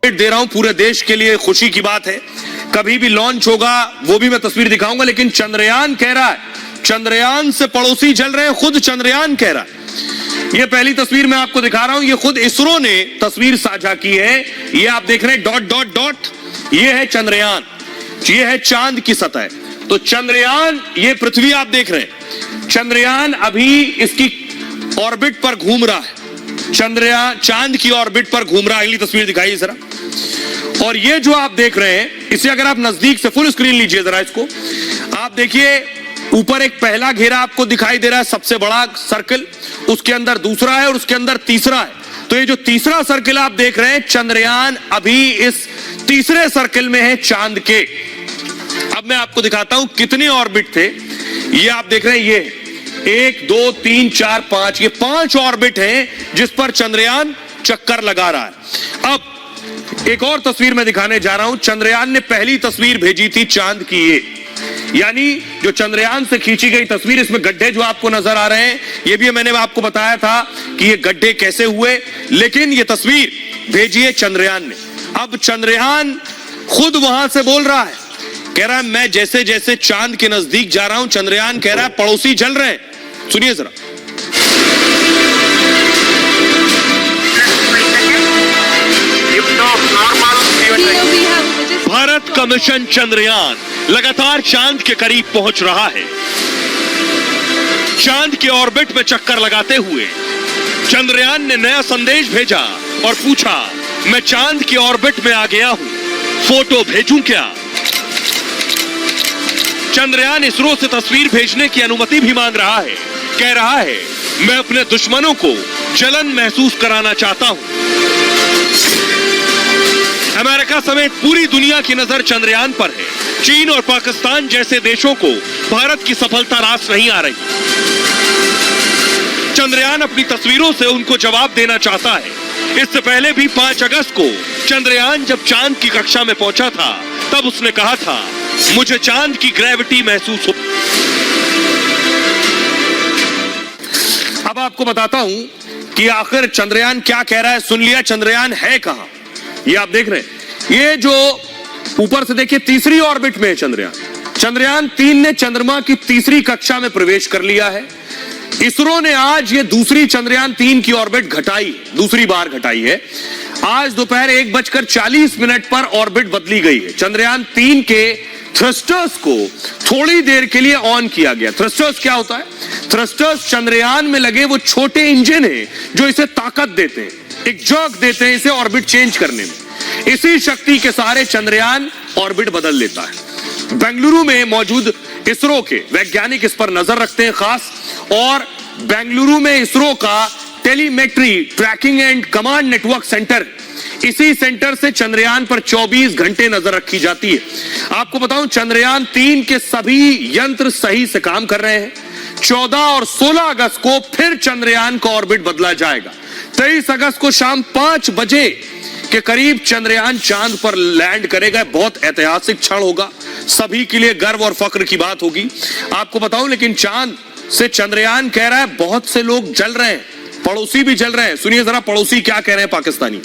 दे रहा हूं, पूरे देश के लिए खुशी की बात है। कभी भी लॉन्च होगा वो भी मैं तस्वीर दिखाऊंगा, लेकिन चंद्रयान कह रहा है, चंद्रयान से पड़ोसी जल रहे हैं, खुद चंद्रयान कह रहा है। ये पहली तस्वीर मैं आपको दिखा रहा हूं, ये खुद इसरो ने तस्वीर साझा की है। ये आप देख रहे हैं डॉट डॉट डॉट, ये है चंद्रयान, ये है चांद की सतह। तो चंद्रयान, ये पृथ्वी आप देख रहे हैं, चंद्रयान अभी इसकी ऑर्बिट पर घूम रहा है, चंद्रयान चांद की ऑर्बिट पर घूम रहा है। अगली तस्वीर दिखाइए जरा। और ये जो आप देख रहे हैं, इसे अगर आप नजदीक से फुल स्क्रीन लीजिए जरा इसको, आप देखिए ऊपर एक पहला घेरा आपको दिखाई दे रहा है, सबसे बड़ा सर्कल, उसके अंदर दूसरा है और उसके अंदर तीसरा है। तो ये जो तीसरा सर्कल आप देख रहे हैं, चंद्रयान अभी इस तीसरे सर्कल में है चांद के। अब मैं आपको दिखाता हूं कितने ऑर्बिट थे। ये आप देख रहे हैं, ये 1 2 3 4 5, ये 5 ऑर्बिट हैं जिस पर चंद्रयान चक्कर लगा रहा है। अब एक और तस्वीर मैं दिखाने जा रहा हूं। चंद्रयान ने पहली तस्वीर भेजी थी चांद की, ये यानी जो चंद्रयान से खींची गई तस्वीर, इसमें गड्ढे जो आपको नजर आ रहे हैं, ये भी मैंने आपको बताया था कि ये गड्ढे कैसे हुए, लेकिन ये तस्वीर भेजी है चंद्रयान ने। अब चंद्रयान खुद वहां से बोल रहा है, कह रहा है मैं जैसे जैसे चांद के नजदीक जा रहा हूं, चंद्रयान कह रहा है पड़ोसी जल रहे हैं। सुनिए जरा। भारत का मिशन चंद्रयान लगातार चांद के करीब पहुंच रहा है। चांद के ऑर्बिट में चक्कर लगाते हुए चंद्रयान ने नया संदेश भेजा और पूछा, मैं चांद की ऑर्बिट में आ गया हूं, फोटो भेजूं क्या? चंद्रयान इसरो से तस्वीर भेजने की अनुमति भी मांग रहा है। कह रहा है, मैं अपने दुश्मनों को जलन महसूस कराना चाहता हूं। अमेरिका समेत पूरी दुनिया की नजर चंद्रयान पर है। चीन और पाकिस्तान जैसे देशों को भारत की सफलता रास नहीं आ रही। चंद्रयान अपनी तस्वीरों से उनको जवाब देना चाहता है। इससे पहले भी 5 अगस्त को चंद्रयान जब चांद की कक्षा में पहुंचा था, तब उसने कहा था, मुझे चांद की ग्रेविटी महसूस हो। अब आपको बताता हूं कि आखिर चंद्रयान क्या कह रहा है। सुन लिया, चंद्रयान है कहां, ये आप देख रहे हैं। ये जो ऊपर से देखिए तीसरी ऑर्बिट में है चंद्रयान। चंद्रयान 3 ने चंद्रमा की तीसरी कक्षा में प्रवेश कर लिया है। इसरो ने आज ये दूसरी चंद्रयान 3 की ऑर्बिट घटाई, दूसरी बार घटाई है। आज दोपहर 1:40 पर ऑर्बिट बदली गई है। चंद्रयान 3 के थ्रस्टर्स को थोड़ी देर के लिए ऑन किया गया। थ्रस्टर्स क्या होता है? थ्रस्टर्स चंद्रयान में लगे वो छोटे इंजन हैं जो इसे ताकत देते हैं, एक जर्क देते हैं इसे ऑर्बिट चेंज करने में। इसी शक्ति के सहारे चंद्रयान ऑर्बिट बदल लेता है। बेंगलुरु में मौजूद इसरो के वैज्ञानिक इस पर नजर रखते हैं खास, और बेंगलुरु में इसरो का telemetry tracking and command network centre, इसी सेंटर से चंद्रयान पर 24 घंटे नजर रखी जाती है। आपको बताऊं, चंद्रयान 3 के सभी यंत्र सही से काम कर रहे हैं। 14 और 16 अगस्त को फिर चंद्रयान का ऑर्बिट बदला जाएगा। 23 अगस्त को शाम 5 बजे के करीब चंद्रयान चांद पर लैंड करेगा। बहुत ऐतिहासिक क्षण होगा, सभी के लिए गर्व और फख्र की बात होगी। आपको बताऊं, लेकिन चांद से चंद्रयान कह रहा है बहुत से लोग जल रहे हैं, पड़ोसी भी जल रहे हैं। सुनिए जरा पड़ोसी क्या कह रहे हैं पाकिस्तानी।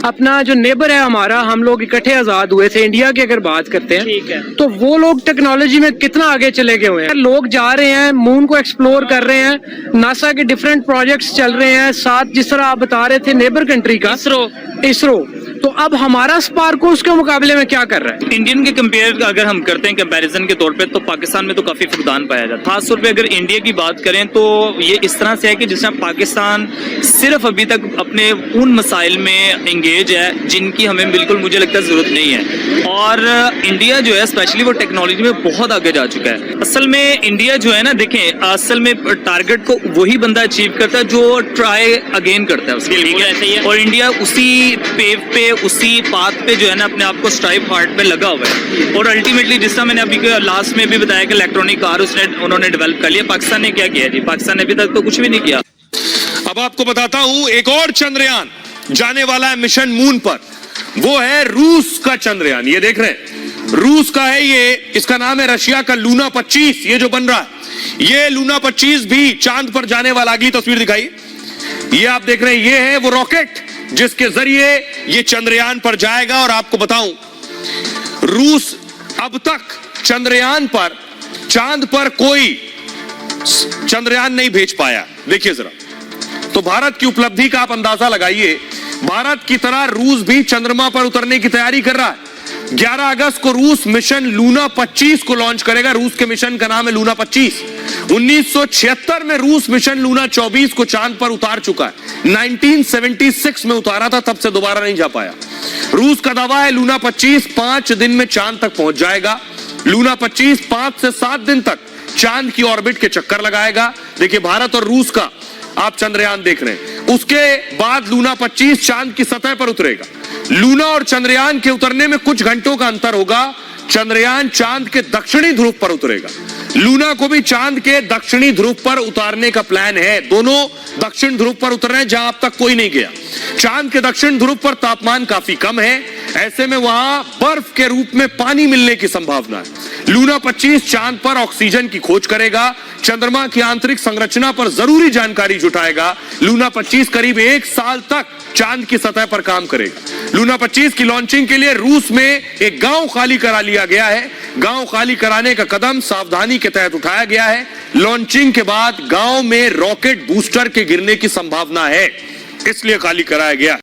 अपना जो नेबर है हमारा, हम लोग इकट्ठे आजाद हुए थे। इंडिया की अगर बात करते हैं, ठीक है, तो वो लोग टेक्नोलॉजी में कितना आगे चले गए हुए हैं। लोग जा रहे हैं, मून को एक्सप्लोर कर रहे हैं, नासा के डिफरेंट प्रोजेक्ट्स चल रहे हैं साथ, जिस तरह आप बता रहे थे नेबर कंट्री का इसरो। तो अब हमारा स्पार्को उसके मुकाबले में क्या कर रहा है? इंडियन के कंपेयर अगर हम करते हैं कंपैरिजन के तौर पे, तो पाकिस्तान में तो काफी फुकदान पाया जाता है। खासतौर पे अगर इंडिया की बात करें तो ये इस तरह से है कि जिसमें पाकिस्तान सिर्फ अभी तक अपने उन मसाइल में एंगेज है जिनकी हमें बिल्कुल मुझे लगता है जरूरत नहीं है, और इंडिया जो है स्पेशली वो टेक्नोलॉजी में बहुत आगे जा चुका है। असल में इंडिया जो है ना, देखें, असल में टारगेट को वही बंदा अचीव करता है जो ट्राई अगेन करता है उसके, ठीक है, और इंडिया उसी पेव पे, उसी पाथ पे जो है ना अपने आप को स्ट्राइव हार्ड पे लगा हुआ है। और अल्टीमेटली जिस तरह मैंने अभी लास्ट में भी बताया कि इलेक्ट्रॉनिक कार उन्होंने डेवलप कर लिया। पाकिस्तान ने क्या किया जी? पाकिस्तान ने अभी तक तो कुछ भी नहीं किया। अब आपको बताता हूं, एक और चंद्रयान जाने वाला है मिशन मून पर। वो है रूस का चंद्रयान। ये देख रहे हैं, रूस का है ये, इसका नाम है रशिया का लूना 25। ये जो बन रहा है, ये लूना 25 भी चांद पर जाने वाला। अगली तस्वीर दिखाई, ये आप देख रहे हैं, ये है वो रॉकेट जिसके जरिए ये चंद्रयान पर जाएगा। और आपको बताऊं, रूस अब तक चंद्रयान पर, चांद पर कोई चंद्रयान नहीं भेज पाया। देखिए जरा, तो भारत की उपलब्धि का आप अंदाजा लगाइए। भारत की तरह रूस भी चंद्रमा पर उतरने की तैयारी कर रहा है। 11 अगस्त को रूस मिशन लूना 25 को लॉन्च करेगा। रूस के मिशन का नाम है लूना 25। 1976 में रूस मिशन लूना 24 को चांद पर उतार चुका है। 1976 में उतारा था, तब से दोबारा नहीं जा पाया। रूस का दावा है लूना 25 5 दिन में चांद तक पहुंच जाएगा। लूना 25 5 से 7 दिन तक चांद की ऑर्बिट के चक्कर लगाएगा। देखिए, भारत और रूस का आप चंद्रयान देख रहे हैं। उसके बाद लूना 25 चांद की सतह पर उतरेगा। लूना और चंद्रयान के उतरने में कुछ घंटों का अंतर होगा। चंद्रयान चांद के दक्षिणी ध्रुव पर उतरेगा। लूना को भी चांद के दक्षिणी ध्रुव पर उतारने का प्लान है। दोनों दक्षिण ध्रुव पर उतर रहे हैं, जहां अब तक कोई नहीं गया। चांद के दक्षिण ध्रुव पर तापमान काफी कम है, ऐसे में वहां बर्फ के रूप में पानी मिलने की संभावना है। लूना 25 चांद पर ऑक्सीजन की खोज करेगा, चंद्रमा की आंतरिक संरचना पर जरूरी जानकारी जुटाएगा। लूना 25 करीब 1 साल तक चांद की सतह पर काम करेगा। लूना 25 की लॉन्चिंग के लिए रूस में एक गांव खाली करा लिया गया है। गांव खाली कराने का कदम सावधानी के तहत उठाया गया है। लॉन्चिंग के बाद गांव में रॉकेट बूस्टर के गिरने की संभावना है, इसलिए खाली कराया गया।